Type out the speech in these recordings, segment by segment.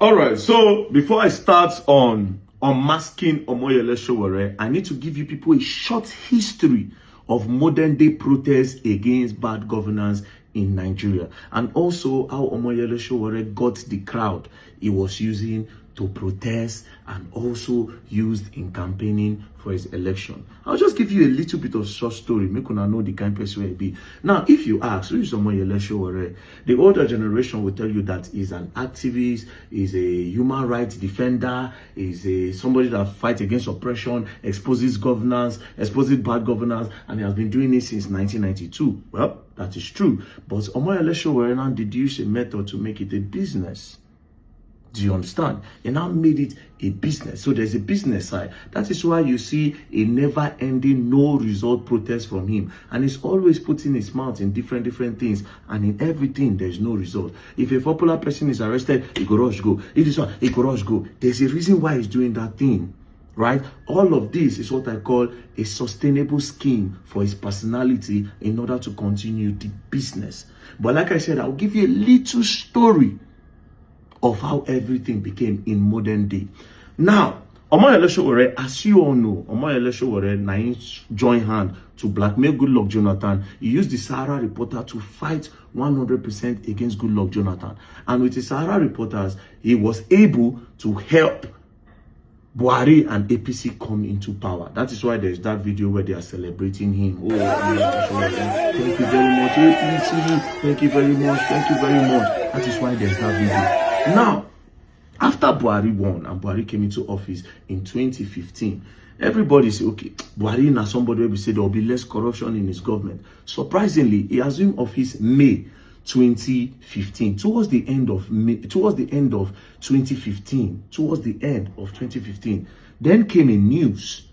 All right, so before I start on unmasking Omoyele Sowore, I need to give you people a short history of modern day protests against bad governance in Nigeria, and also how Omoyele Sowore got the crowd he was using to protest and also used in campaigning for his election. I'll just give you a little bit of short story, make una know the kind of person will be. Now, if you ask, who is Omoyele Sowore? The older generation will tell you that he's an activist, he's a human rights defender, he's somebody that fights against oppression, exposes governance, exposes bad governance, and he has been doing it since 1992. Well, that is true. But Omoyele Sowore now deduced a method to make it a business. Do you understand? He now made it a business. So there's a business side. That is why you see a never-ending, no-result protest from him. And he's always putting his mouth in different things. And in everything, there's no result. If a popular person is arrested, he go rush go. If this one, he go rush go. There's a reason why he's doing that thing. Right? All of this is what I call a sustainable scheme for his personality in order to continue the business. But like I said, I'll give you a little story of how everything became in modern day. Now, Omoyele Sowore, as you all know, Omoyele Sowore joined hand to blackmail Goodluck Jonathan. He used the Sahara Reporter to fight 100% against Goodluck Jonathan. And with the Sahara Reporters, he was able to help Buhari and APC come into power. That is why there's that video where they are celebrating him. Oh, thank you very much, APC. Thank you very much. Thank you very much. That is why there's that video. Now, after Buhari won and Buhari came into office in 2015, everybody said, okay, Buhari now somebody will say there will be less corruption in his government. Surprisingly, he assumed office May 2015. Towards the end of 2015, then came a news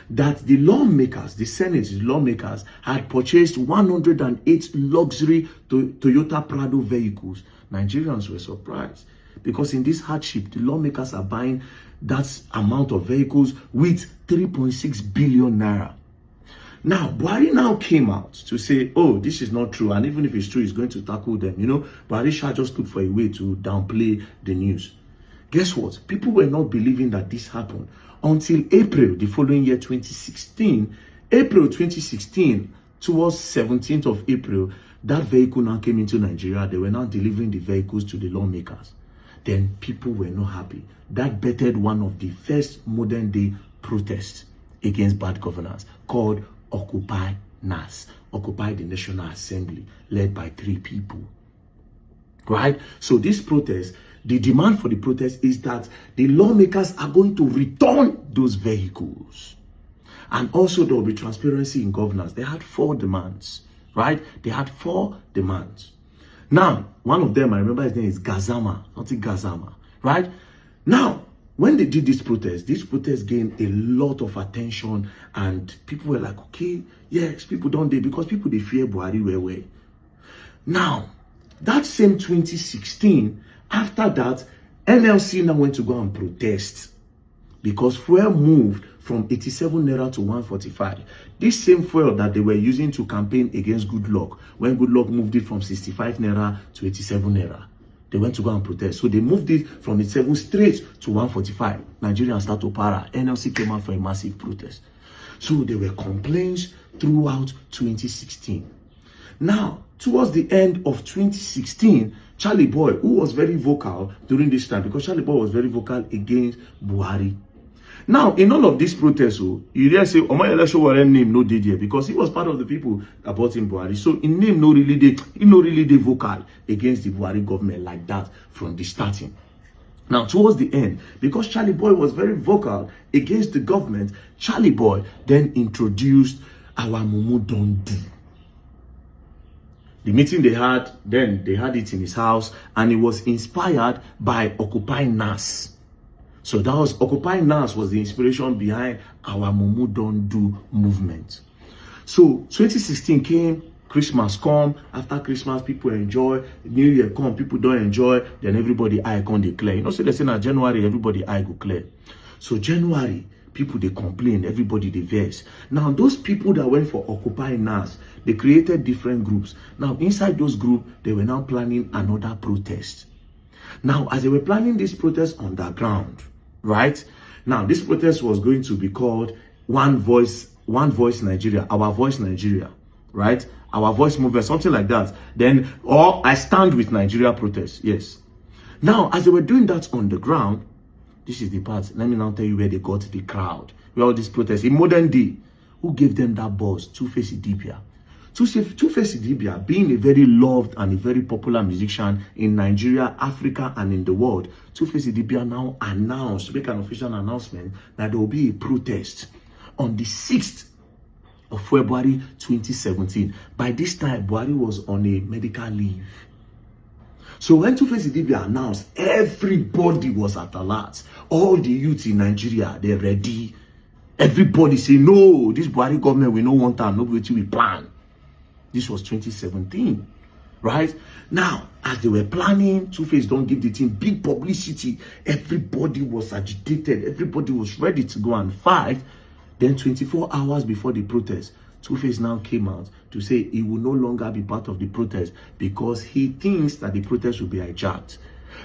that the lawmakers, the Senate lawmakers, had purchased 108 luxury Toyota Prado vehicles. Nigerians were surprised because in this hardship, the lawmakers are buying that amount of vehicles with 3.6 billion naira. Now, Buhari now came out to say, oh, this is not true. And even if it's true, he's going to tackle them. You know, Buhari shall just look for a way to downplay the news. Guess what? People were not believing that this happened until April, the following year, 2016. April 2016, towards 17th of April, that vehicle now came into Nigeria. They were now delivering the vehicles to the lawmakers. Then people were not happy. That bettered one of the first modern day protests against bad governance called Occupy NAS, Occupy the National Assembly, led by 3 people. Right? So this protest, the demand for the protest is that the lawmakers are going to return those vehicles. And also there will be transparency in governance. They had 4 demands. Right? They had 4 demands. Now, one of them, I remember his name is Gazama, not Gazama. Right? Now, when they did this protest gained a lot of attention, and people were like, okay, yes, people don't they, because people they fear Buhari way. Now, that same 2016, after that, NLC now went to go and protest because fuel moved from 87 naira to 145. This same fuel that they were using to campaign against Goodluck, when Goodluck moved it from 65 naira to 87 naira. They went to go and protest. So they moved it from 87 straight to 145. Nigerians started to para. NLC came out for a massive protest. So there were complaints throughout 2016. Now, towards the end of 2016, Charlie Boy, who was very vocal during this time, because Charlie Boy was very vocal against Buhari. Now, in all of these protests, you dare say Omoyele Sowore name no did here because he was part of the people that bought in Buhari. So in name no really they vocal against the Buhari government like that from the starting. Now, towards the end, because Charlie Boy was very vocal against the government, Charlie Boy then introduced our Mumu Don't Do. The meeting they had it in his house, and it was inspired by Occupy NAS. So that was Occupy NAS was the inspiration behind our Mumu Don't Do movement. So 2016 came, Christmas come, after Christmas people enjoy, New Year come, people don't enjoy, then everybody eye can declare. You know, so they say now January everybody eye go clear. So January, people they complain, everybody they vex. Now those people that went for Occupy NAS, they created different groups. Now inside those groups, they were now planning another protest. Now, as they were planning this protest underground, right? Now, this protest was going to be called One Voice Nigeria, Our Voice Nigeria, right? Our Voice Movement, something like that. Then, or I Stand with Nigeria protest, yes. Now, as they were doing that on the ground, this is the part, let me now tell you where they got the crowd, where all these protests, in modern day, who gave them that buzz? Two-Face Idibia. Two-Face Idibia, being a very loved and a very popular musician in Nigeria, Africa, and in the world, Two-Face Idibia now announced, make an official announcement that there will be a protest on the 6th of February 2017. By this time, Buhari was on a medical leave. So when Two-Face Idibia announced, everybody was at alert. All the youth in Nigeria, they're ready. Everybody say, no, this Buhari government, we don't want that, nobody we plan. This was 2017, right? Now, as they were planning, Two-Face don't give the team big publicity. Everybody was agitated. Everybody was ready to go and fight. Then 24 hours before the protest, Two-Face now came out to say he will no longer be part of the protest because he thinks that the protest will be hijacked.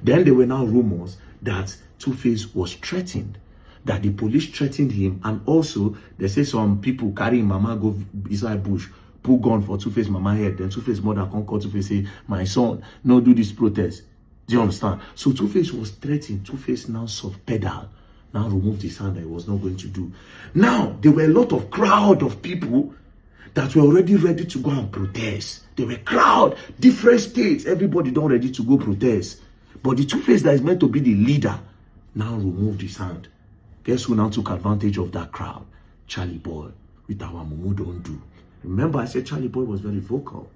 Then there were now rumors that Two-Face was threatened, that the police threatened him, and also they say some people carrying mama go inside bush, put gun for Two-Face mama head. Then Two-Face mother come call Two-Face say, my son, no do this protest. Do you understand? So Two-Face was threatened. Two-Face now soft pedal, now removed his hand that he was not going to do. Now, there were a lot of crowd of people that were already ready to go and protest. There were crowd, different states, everybody don't ready to go protest. But the Two-Face that is meant to be the leader now removed his hand. Guess who now took advantage of that crowd? Charlie Boy with our Mumu Don't Do. Remember, I said Charlie Boy was very vocal.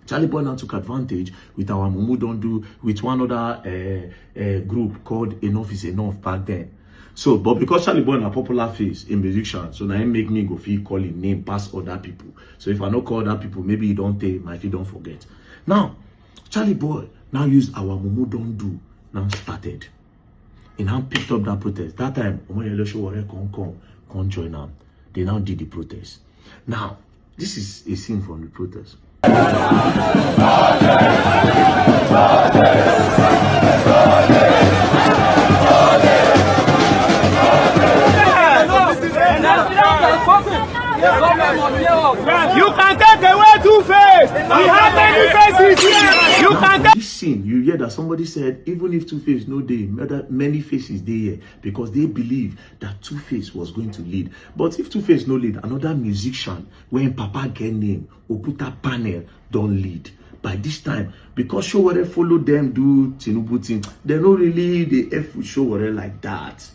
Charlie Boy now took advantage with our Mumu Don't Do, with one other group called Enough Is Enough back then. So, but because Charlie Boy is a popular face in musician, so now he make me go feel call him name past other people. So if I don't call other people, maybe he don't take, my feet don't forget. Now, Charlie Boy now used our Mumu Don't Do, now started. He now picked up that protest. That time, Omoyele Sowore come join them. They now did the protest. Now, this is a scene from the protest. You can take away Two-Face. We have many faces here. You can take. This scene, you hear that somebody said, even if Two-Face no day, many faces they here, because they believe that Two-Face was going to lead. But if Two-Face no lead, another musician, when Papa get name, Oputa panel, don't lead. By this time, because Sowore follow them do Tinubu thing, they don't really the F with Sowore like that.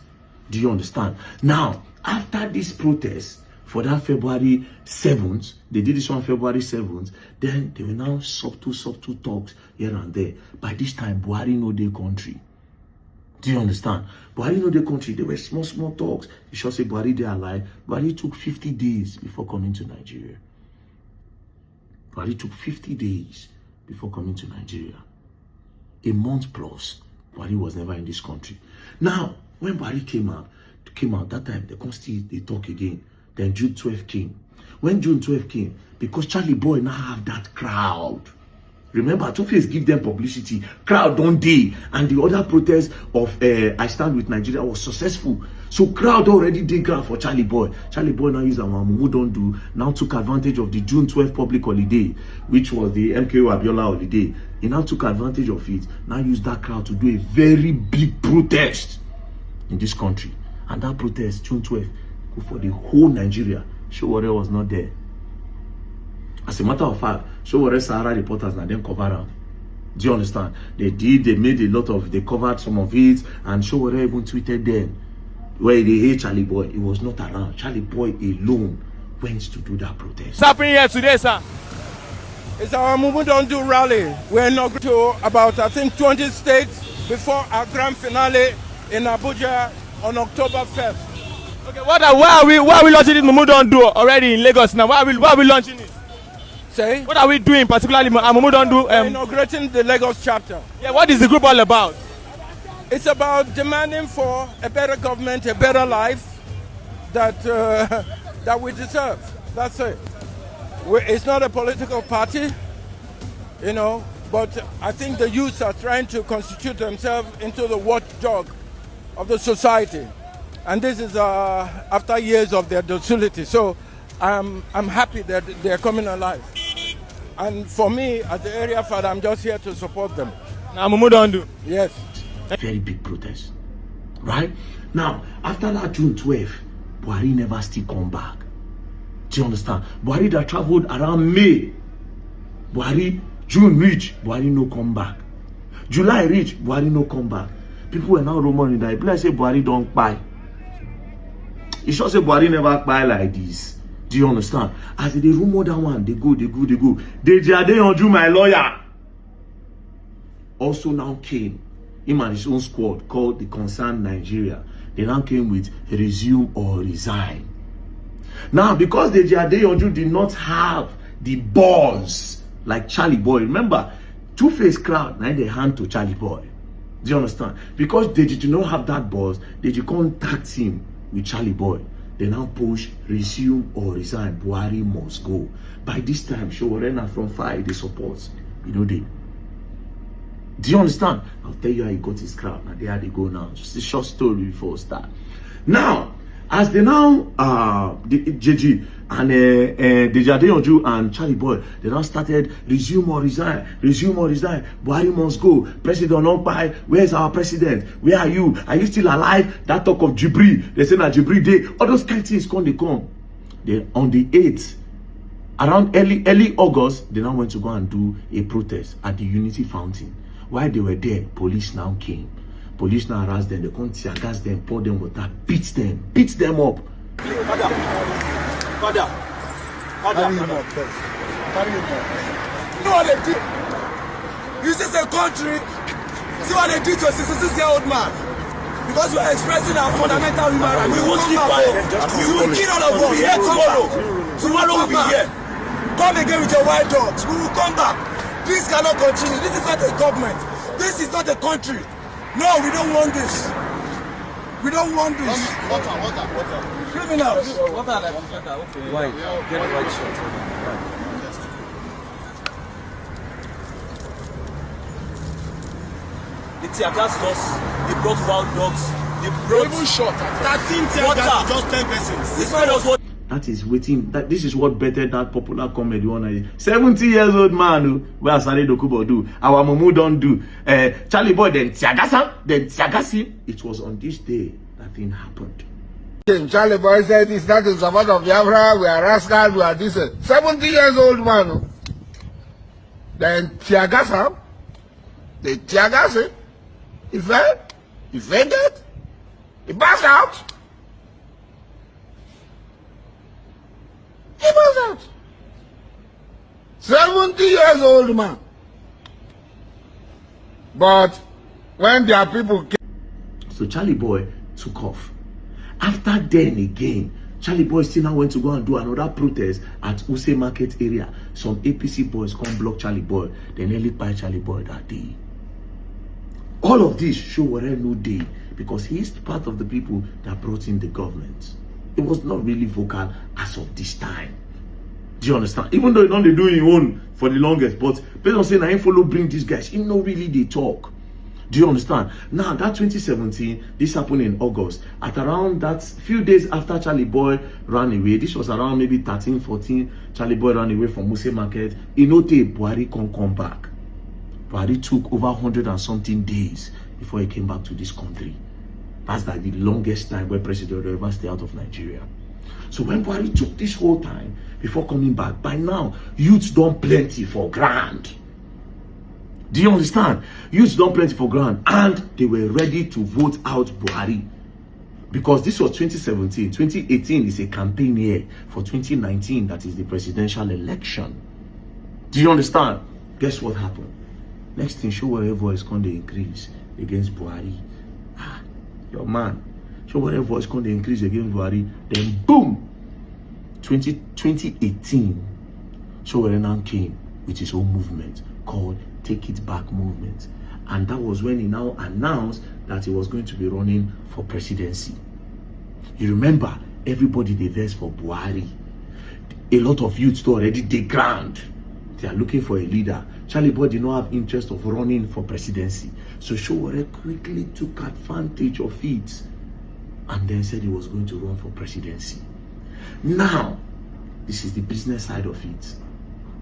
Do you understand? Now, after this protest, for that February 7th, they did this on February 7th, then they were now subtle talks here and there. By this time, Buhari know their country. Do you understand? Buhari know their country. There were small talks. You should say Buhari they alive. Buhari took 50 days before coming to Nigeria. Buhari took 50 days before coming to Nigeria. A month plus, Buhari was never in this country. Now, when Buhari came out that time, they talk again. Then June 12 came. When June 12 came, because Charlie Boy now have that crowd. Remember, Two-Face give them publicity. Crowd don't day. And the other protest of I Stand with Nigeria was successful. So crowd already did ground for Charlie Boy. Charlie Boy now used our Mumu Don't Do. Now took advantage of the June 12 public holiday, which was the MKO Abiola holiday. He now took advantage of it. Now used that crowd to do a very big protest in this country. And that protest, June 12, for the whole Nigeria, Sowore was not there. As a matter of fact, Sowore Sahara reporters and then cover them. Do you understand? They made a lot of, they covered some of it, and Sowore even tweeted them where they hate Charlie Boy. He was not around. Charlie Boy alone went to do that protest. What's happening here today, sir? It's our Mumu Don't Do rally. We're inaugurating to about, I think, 20 states before our grand finale in Abuja on October 1st. Okay, why are we launching this Mumu Don't Do already in Lagos now? Why are we launching it? Say? What are we doing particularly Mumu Don't Do? Inaugurating the Lagos chapter. Yeah, what is the group all about? It's about demanding for a better government, a better life that that we deserve. That's it. It's not a political party. You know, But I think the youth are trying to constitute themselves into the watchdog of the society. And this is after years of their docility. So I'm happy that they're coming alive. And for me, as the area father, I'm just here to support them. Now, Mumu don't do. Yes. Very big protest. Right? Now, after that June 12th, Buhari never still come back. Do you understand? Buhari that traveled around May. Buhari, June reach, Buhari no come back. July reach, Buhari no come back. People were now rumoring that people say Buhari don't buy. You sure say Buhari never buy like this. Do you understand? As they rumor that one, they go. Deji Adeyanju, my lawyer, also now came. Him and his own squad called the Concerned Nigeria. They now came with resume or resign. Now, because Deji Adeyanju did not have the balls like Charlie Boy. Remember, two-faced crowd, now they hand to Charlie Boy. Do you understand? Because Deji did not have that balls, Deji contact him with Charlie Boy. They now push resume or resign. Buhari must go. By this time, Sowore from fire they support. You know they. Do you understand? I'll tell you how he got his crowd. Now there they go now. Just a short story before we start. Now, as they now JG and Deji Adeyanju and Charlie Boy, they now started resume or resign. Buhari must go. President Okpai, where's our president? Where are you? Are you still alive? That talk of Jibri, they say that Jibri day. All those kind of things they come. They on the 8th, around early August, they now went to go and do a protest at the Unity Fountain. While they were there, police now came. Police now harassed them. They come tear gas them, pour them water, beat them up. Father. Carry him up first. Carry him up. You know what they did? You see a country, see what they did to a 66-year-old man. Because we are expressing our fundamental human rights. We won't keep quiet. We will kill all of us. Here tomorrow. Tomorrow we'll be here. Come again with your wild dogs. We will come back. This cannot continue. This is not a government. This is not a country. No, we don't want this. We don't want this. Water. Criminals. Water. Okay. Why? Get the white shirt. The tear gas loss, they brought wild dogs, they brought even short. 13 tear gas, just 10 persons. This man was what? That is waiting. This is what bettered that popular comedy one. 70 years old man where Asare Dokubo do. Our Mumu don't do. Charlie Boy then Tiagasi. It was on this day that thing happened. Charlie Boy said it's not in support of Biafra, we are rascals, we are this. 70 years old man. Then Tiagasa. They Tiagasi. He fell. He fainted. He passed out. He was out. 70 years old man. But when their people came. So Charlie Boy took off. After then again, Charlie Boy still now went to go and do another protest at Use Market area. Some APC boys come block Charlie Boy. They nearly buy Charlie Boy that day. All of this show Sowore no day because he is part of the people that brought in the government. It was not really vocal as of this time. Do you understand? Even though they do his own for the longest, but based on saying I ain't follow bring these guys, you know really they talk. Do you understand? Now that 2017, this happened in August. At around that few days after Charlie Boy ran away, this was around maybe 13, 14, Charlie Boy ran away from Muse Market. Inote Buhari come back. Buhari took over 100 and something days before he came back to this country. That's like the longest time where president will ever stay out of Nigeria. So when Buhari took this whole time before coming back, by now, youths done plenty for grand. Do you understand? Youths done plenty for grand. And they were ready to vote out Buhari. Because this was 2017. 2018 is a campaign year for 2019. That is the presidential election. Do you understand? Guess what happened? Next thing, Sowore voice going to increase against Buhari. Your man, Sowore voice going to increase against Buhari. Then boom, 2018, Sowore now came with his own movement called Take It Back Movement. And that was when he now announced that he was going to be running for presidency. You remember, everybody they versed for Buhari. A lot of youths already dey ground. They are looking for a leader. Charlie Boy did not have interest of running for presidency. So Sowore quickly took advantage of it and then said he was going to run for presidency. Now, this is the business side of it.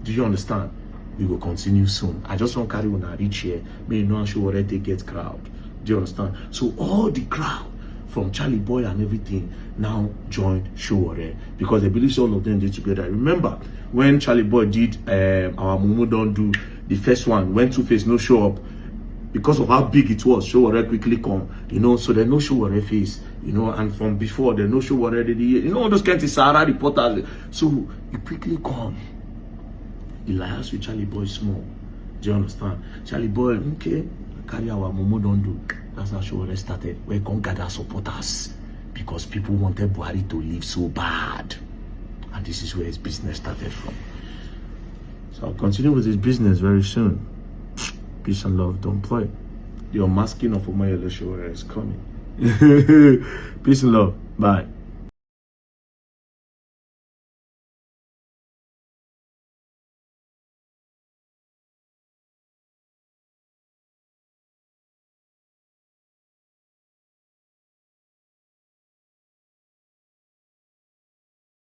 Do you understand? We will continue soon. I just want to carry on a reach here. May you know how Sowore they get crowd. Do you understand? So all the crowd from Charlie Boy and everything now joined Sowore because they believe all of them did together. Remember when Charlie Boy did our Mumu Don't Do, the first one, when Two-Face no show up, because of how big it was, Sowore quickly come, you know, so they no Sowore face, you know, and from before they no Sowore, you know, all those kinds of Sahara reporters, so he quickly come. He lies with Charlie Boy small. Do you understand? Charlie Boy, okay, carry our Mumu Don't Do. That's how Sowore started. We can gather supporters because people wanted Buhari to live so bad. And this is where his business started from. So I'll continue with his business very soon. Peace and love, don't play. The unmasking of Omoyele Sowore is coming. Peace and love, bye.